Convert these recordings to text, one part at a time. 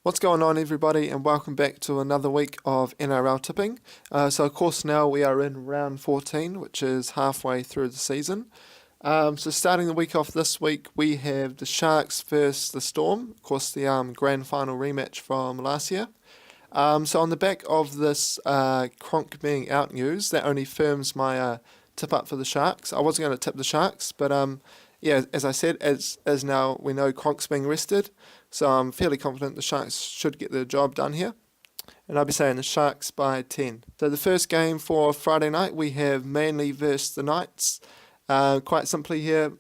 What's going on, everybody, and welcome back to another week of NRL tipping. So of course now we are in round 14, which is halfway through the season. So starting the week off this week, we have the Sharks versus the Storm, of course the grand final rematch from last year. So on the back of this Cronk being out news, that only firms my tip up for the Sharks. I wasn't going to tip the Sharks, but yeah, as I said, as now we know Cronk's being rested, so I'm fairly confident the Sharks should get the job done here. And I'll be saying the Sharks by 10. So the first game for Friday night, we have Manly versus the Knights. Quite simply here,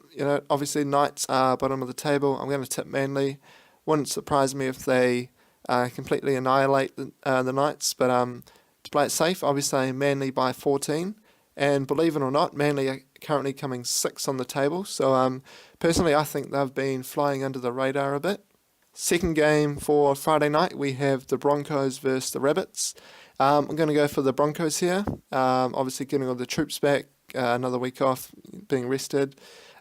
obviously Knights are bottom of the table. I'm going to tip Manly. Wouldn't surprise me if they completely annihilate the Knights, but to play it safe, I'll be saying Manly by 14. And believe it or not, Manly are currently coming 6th on the table. So personally, I think they've been flying under the radar a bit. Second game for Friday night, we have the Broncos versus the Rabbits. I'm going to go for the Broncos here. Obviously getting all the troops back, another week off, being rested.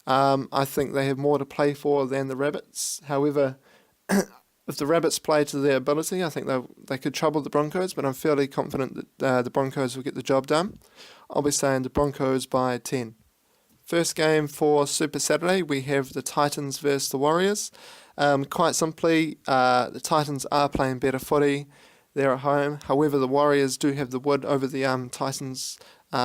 I think they have more to play for than the Rabbits. However, if the Rabbits play to their ability, I think they could trouble the Broncos, but I'm fairly confident that the Broncos will get the job done. I'll be saying the Broncos by 10. First game for Super Saturday, we have the Titans versus the Warriors. Quite simply, the Titans are playing better footy. They're at home. However, the Warriors do have the wood over the Titans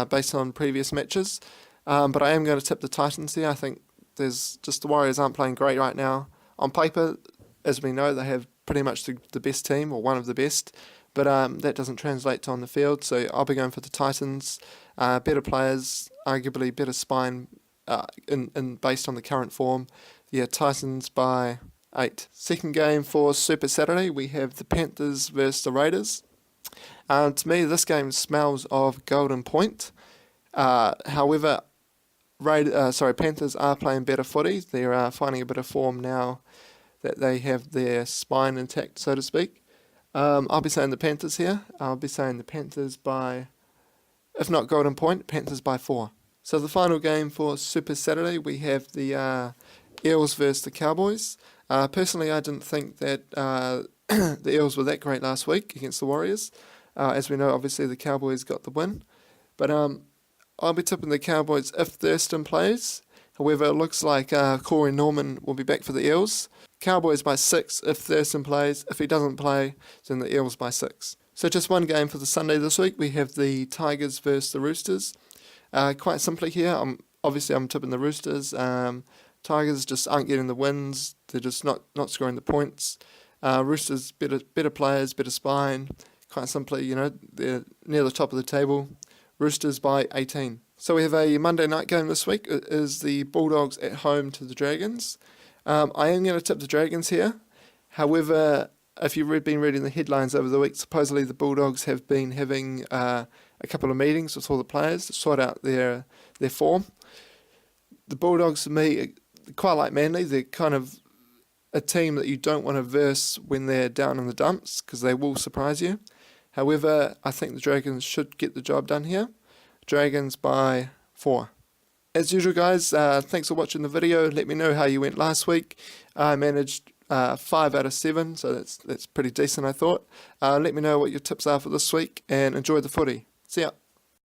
based on previous matches. But I am going to tip the Titans here. I think the Warriors aren't playing great right now. On paper, as we know, they have pretty much the best team, or one of the best. But that doesn't translate to on the field, so I'll be going for the Titans. Better players, arguably better spine based on the current form. Yeah, Titans by 8. Second game for Super Saturday, we have the Panthers versus the Raiders. To me, this game smells of golden point. However, Panthers are playing better footy. They're finding a bit of form now that they have their spine intact, so to speak. I'll be saying the Panthers here. I'll be saying the Panthers by, if not golden point, Panthers by 4. So the final game for Super Saturday, we have the Eels versus the Cowboys. Personally, I didn't think that the Eels were that great last week against the Warriors. As we know, obviously the Cowboys got the win. But I'll be tipping the Cowboys if Thurston plays. However, it looks like Corey Norman will be back for the Eels. Cowboys by 6 if Thurston plays. If he doesn't play, then the Eels by 6. So just one game for the Sunday this week. We have the Tigers versus the Roosters. Quite simply here, I'm tipping the Roosters. Tigers just aren't getting the wins. They're just not scoring the points. Roosters, better players, better spine. Quite simply, they're near the top of the table. Roosters by 18. So we have a Monday night game this week. It is the Bulldogs at home to the Dragons. I am going to tip the Dragons here. However, if you've been reading the headlines over the week, supposedly the Bulldogs have been having a couple of meetings with all the players to sort out their form. The Bulldogs, to me, quite like Manly. They're kind of a team that you don't want to verse when they're down in the dumps, because they will surprise you. However, I think the Dragons should get the job done here. Dragons by 4. As usual, guys, thanks for watching the video. Let me know how you went last week. I managed 5 out of 7, so that's pretty decent, I thought. Let me know what your tips are for this week, and enjoy the footy. See ya.